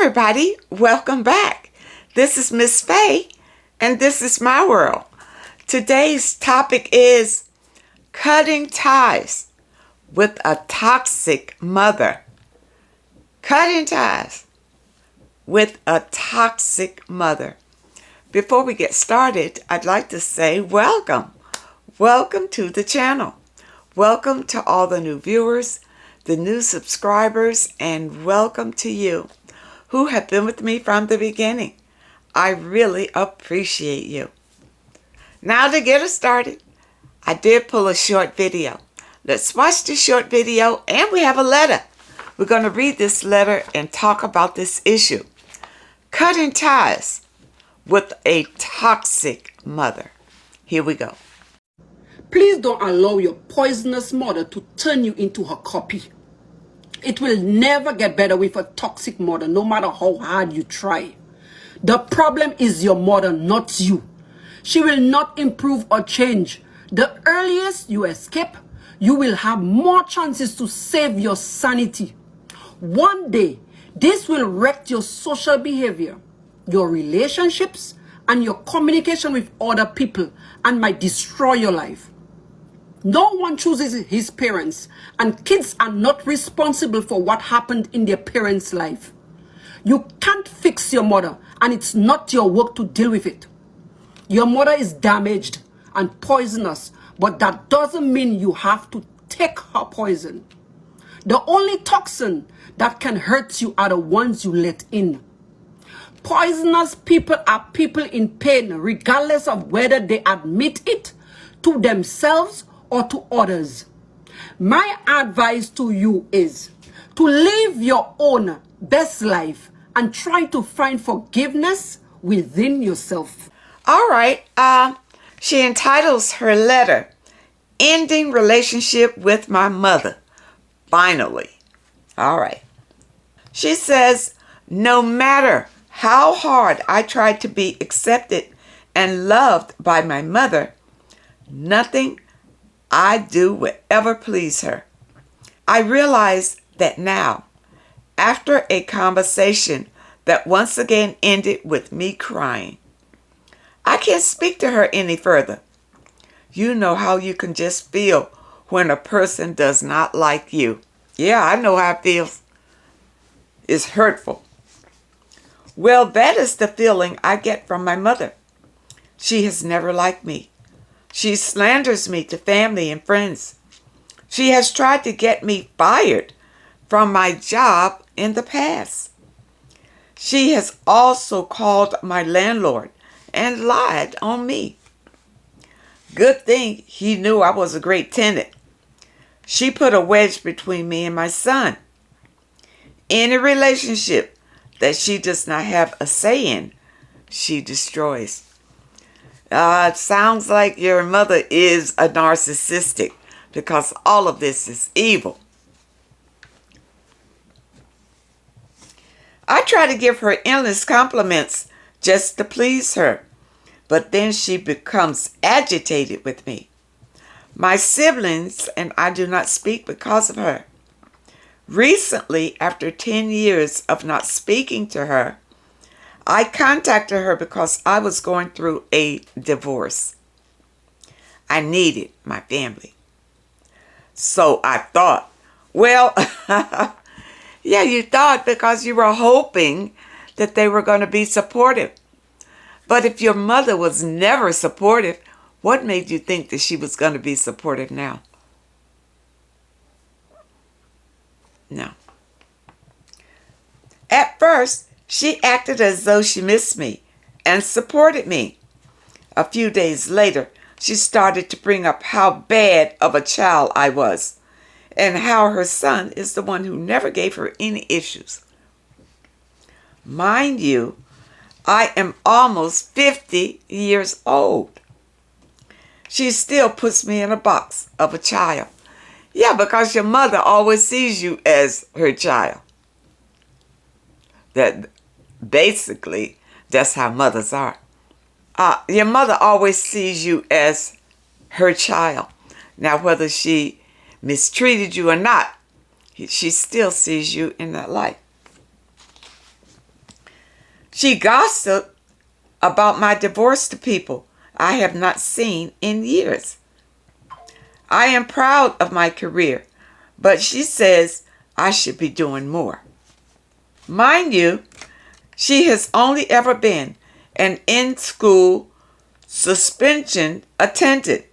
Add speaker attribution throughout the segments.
Speaker 1: everybody, welcome back. This is Miss Faye, and this is my world. Today's topic is cutting ties with a toxic mother. Cutting ties with a toxic mother. Before we get started, I'd like to say welcome. Welcome to the channel. Welcome to all the new viewers, the new subscribers, and welcome to you who have been with me from the beginning. I really appreciate you. Now to get us started, I did pull a short video. Let's watch the short video, and we have a letter. We're going to read this letter and talk about this issue. Cutting ties with a toxic mother. Here we go.
Speaker 2: Please don't allow your poisonous mother to turn you into her copy. It will never get better with a toxic mother, no matter how hard you try. The problem is your mother, not you. She will not improve or change. The earliest you escape, you will have more chances to save your sanity. One day, this will wreck your social behavior, your relationships, and your communication with other people, and might destroy your life. No one chooses his parents, and kids are not responsible for what happened in their parents' life. You can't fix your mother, and it's not your work to deal with it. Your mother is damaged and poisonous, but that doesn't mean you have to take her poison. The only toxin that can hurt you are the ones you let in. Poisonous people are people in pain, regardless of whether they admit it to themselves or to others. My advice to you is to live your own best life and try to find forgiveness within yourself.
Speaker 1: All right. She entitles her letter, Ending Relationship with My Mother. Finally. All right. She says, no matter how hard I tried to be accepted and loved by my mother, nothing I do will ever please her. I realize that now, after a conversation that once again ended with me crying. I can't speak to her any further. You know how you can just feel when a person does not like you. Yeah, I know how it feels. It's hurtful. Well, that is the feeling I get from my mother. She has never liked me. She slanders me to family and friends. She has tried to get me fired from my job in the past. She has also called my landlord and lied on me. Good thing he knew I was a great tenant. She put a wedge between me and my son. Any relationship that she does not have a say in, she destroys. It sounds like your mother is a narcissistic because all of this is evil. I try to give her endless compliments just to please her, but then she becomes agitated with me. My siblings and I do not speak because of her. Recently, after 10 years of not speaking to her, I contacted her because I was going through a divorce. I needed my family. So I thought, well, yeah, you thought because you were hoping that they were going to be supportive. But if your mother was never supportive, what made you think that she was going to be supportive now? No. At first, she acted as though she missed me and supported me. A few days later, she started to bring up how bad of a child I was and how her son is the one who never gave her any issues. Mind you, I am almost 50 years old. She still puts me in a box of a child. Yeah, because your mother always sees you as her child. That basically, that's how mothers are. Your mother always sees you as her child. Now, whether she mistreated you or not, she still sees you in that light. She gossiped about my divorce to people I have not seen in years. I am proud of my career, but she says I should be doing more. Mind you, she has only ever been an in-school suspension attendant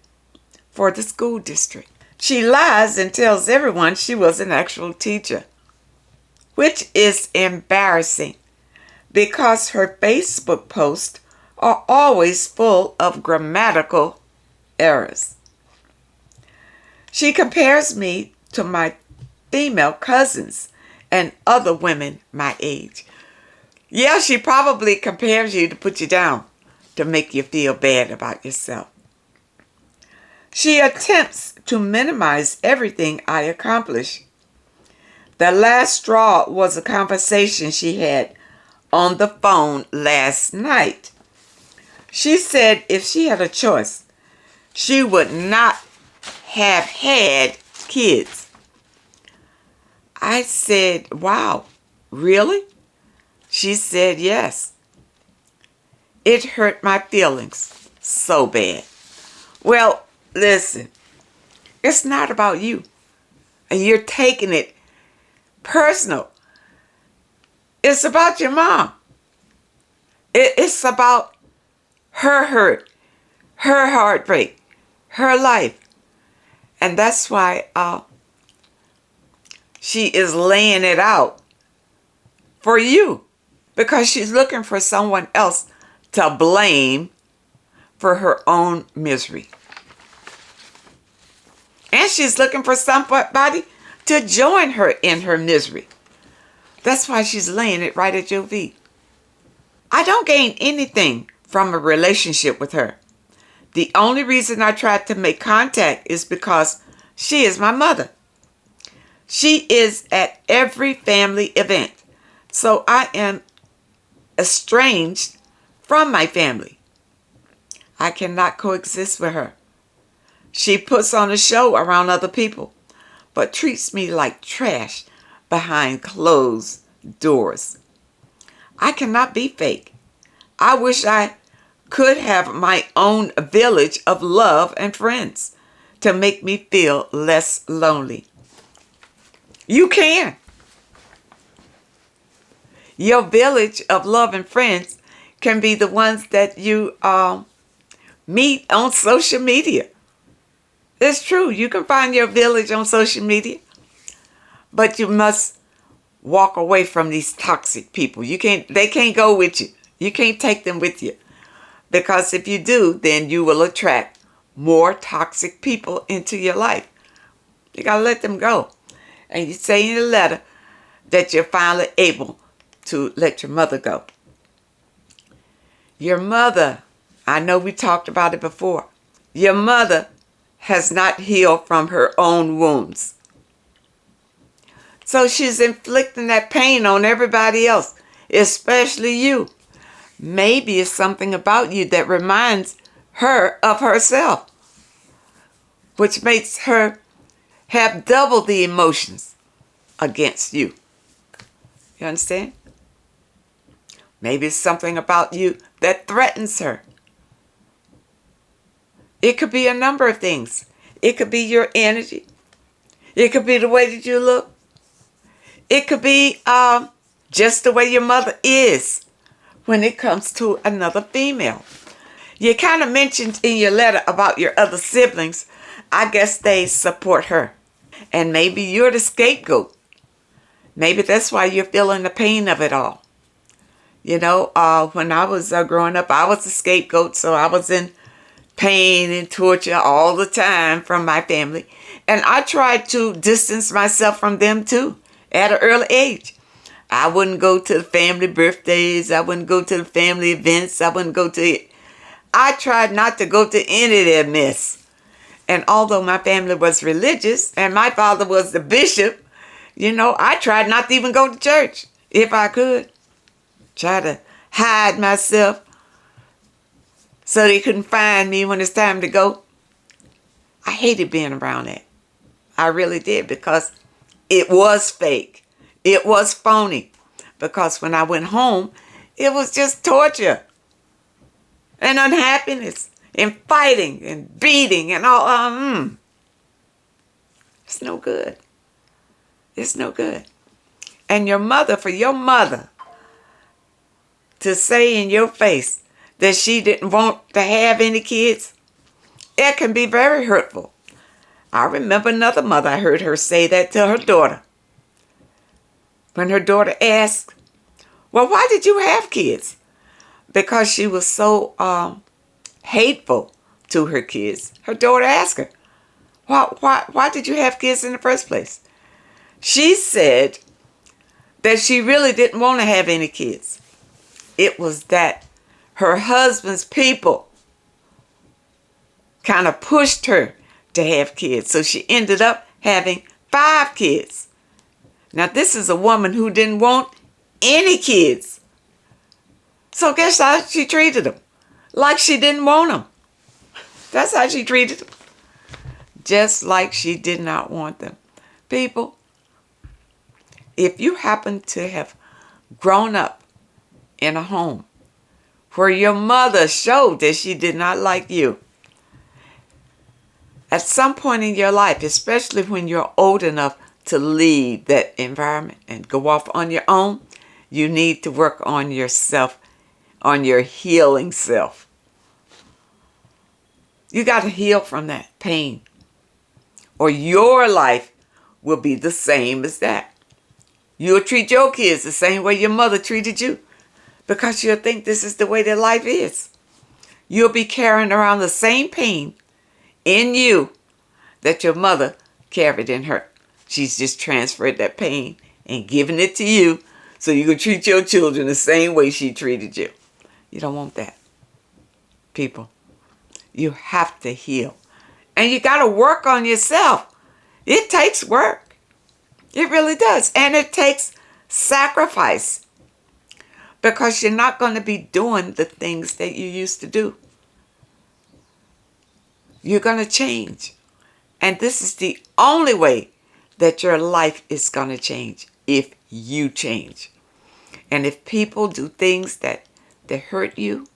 Speaker 1: for the school district. She lies and tells everyone she was an actual teacher, which is embarrassing because her Facebook posts are always full of grammatical errors. She compares me to my female cousins and other women my age. Yeah, she probably compares you to put you down, to make you feel bad about yourself. She attempts to minimize everything I accomplish. The last straw was a conversation she had on the phone last night. She said if she had a choice, she would not have had kids. I said, wow, really? She said yes. It hurt my feelings so bad. Well, listen, it's not about you. And you're taking it personal. It's about your mom. It's about her hurt, her heartbreak, her life. And that's why she is laying it out for you, because she's looking for someone else to blame for her own misery. And she's looking for somebody to join her in her misery. That's why she's laying it right at your feet. I don't gain anything from a relationship with her. The only reason I tried to make contact is because she is my mother. She is at every family event. So I am estranged from my family. I cannot coexist with her. She puts on a show around other people, but treats me like trash behind closed doors. I cannot be fake. I wish I could have my own village of love and friends to make me feel less lonely. You can. Your village of love and friends can be the ones that you meet on social media. It's true. You can find your village on social media, but you must walk away from these toxic people. They can't go with you. You can't take them with you, because if you do, then you will attract more toxic people into your life. You got to let them go. And you say in the letter that you're finally able to let your mother go. Your mother, I know we talked about it before. Your mother has not healed from her own wounds. So she's inflicting that pain on everybody else, especially you. Maybe it's something about you that reminds her of herself, which makes her have double the emotions against you. You understand? Maybe it's something about you that threatens her. It could be a number of things. It could be your energy. It could be the way that you look. It could be just the way your mother is when it comes to another female. You kind of mentioned in your letter about your other siblings. I guess they support her. And maybe you're the scapegoat. Maybe that's why you're feeling the pain of it all. You know, when I was growing up, I was the scapegoat, so I was in pain and torture all the time from my family. And I tried to distance myself from them too at an early age. I wouldn't go to the family birthdays. I wouldn't go to the family events. I tried not to go to any of their mess. And although my family was religious and my father was the bishop, you know, I tried not to even go to church if I could. Try to hide myself so they couldn't find me when it's time to go. I hated being around that. I really did, because it was fake. It was phony. Because when I went home, It was just torture and unhappiness and fighting and beating and all. It's no good. It's no good. And for your mother to say in your face that she didn't want to have any kids, it can be very hurtful. I remember another mother, I heard her say that to her daughter. When her daughter asked, well, why did you have kids? Because she was so hateful to her kids. Her daughter asked her, why did you have kids in the first place? She said that she really didn't want to have any kids. It was that her husband's people kind of pushed her to have kids. So she ended up having 5 kids. Now this is a woman who didn't want any kids. So guess how she treated them? Like she didn't want them. That's how she treated them. Just like she did not want them. People, if you happen to have grown up in a home where your mother showed that she did not like you, at some point in your life, especially when you're old enough to leave that environment and go off on your own, you need to work on yourself, on your healing self. You got to heal from that pain, or your life will be the same as that. You'll treat your kids the same way your mother treated you, because you'll think this is the way their life is. You'll be carrying around the same pain in you that your mother carried in her. She's just transferred that pain and given it to you so you can treat your children the same way she treated you. You don't want that. People, you have to heal. And you got to work on yourself. It takes work. It really does. And it takes sacrifice, because you're not going to be doing the things that you used to do. You're going to change. And this is the only way that your life is going to change, if you change. And if people do things that hurt you,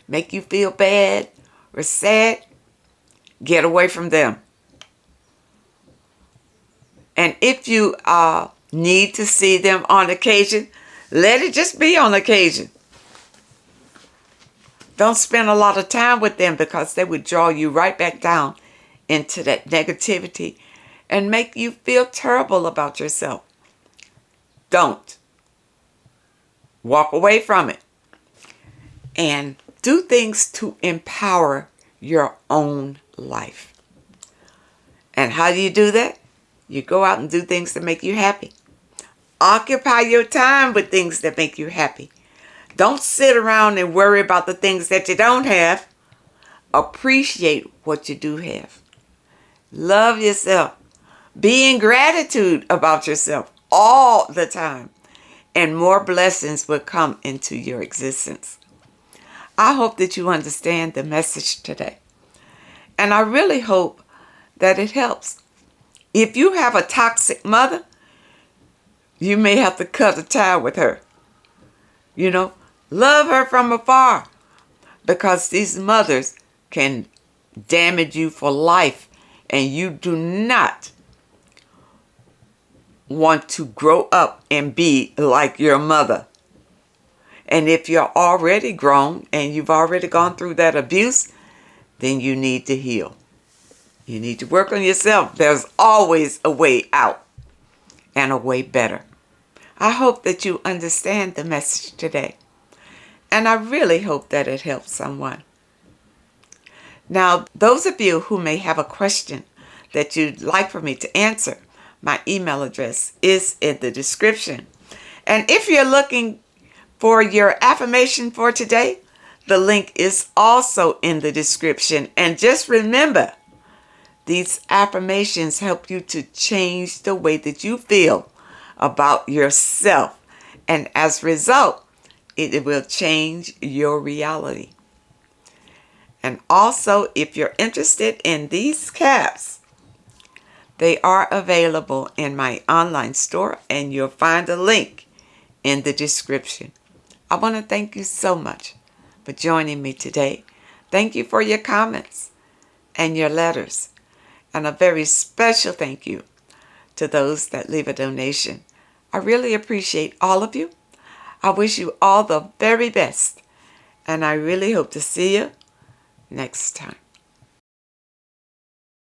Speaker 1: make you feel bad or sad, get away from them. And if you need to see them on occasion, let it just be on occasion. Don't spend a lot of time with them, because they would draw you right back down into that negativity and make you feel terrible about yourself. Don't. Walk away from it. And do things to empower your own life. And how do you do that? You go out and do things that make you happy. Occupy your time with things that make you happy. Don't sit around and worry about the things that you don't have. Appreciate what you do have. Love yourself. Be in gratitude about yourself all the time. And more blessings will come into your existence. I hope that you understand the message today. And I really hope that it helps. If you have a toxic mother, you may have to cut a tie with her. Love her from afar, because these mothers can damage you for life, and you do not want to grow up and be like your mother. And if you're already grown and you've already gone through that abuse, then you need to heal. You need to work on yourself. There's always a way out and a way better. I hope that you understand the message today. And I really hope that it helps someone. Now, those of you who may have a question that you'd like for me to answer, my email address is in the description. And if you're looking for your affirmation for today, the link is also in the description. And just remember, these affirmations help you to change the way that you feel about yourself. And as a result, it will change your reality. And also, if you're interested in these caps, they are available in my online store, and you'll find a link in the description. I want to thank you so much for joining me today. Thank you for your comments and your letters. And a very special thank you to those that leave a donation. I really appreciate all of you. I wish you all the very best. And I really hope to see you next time.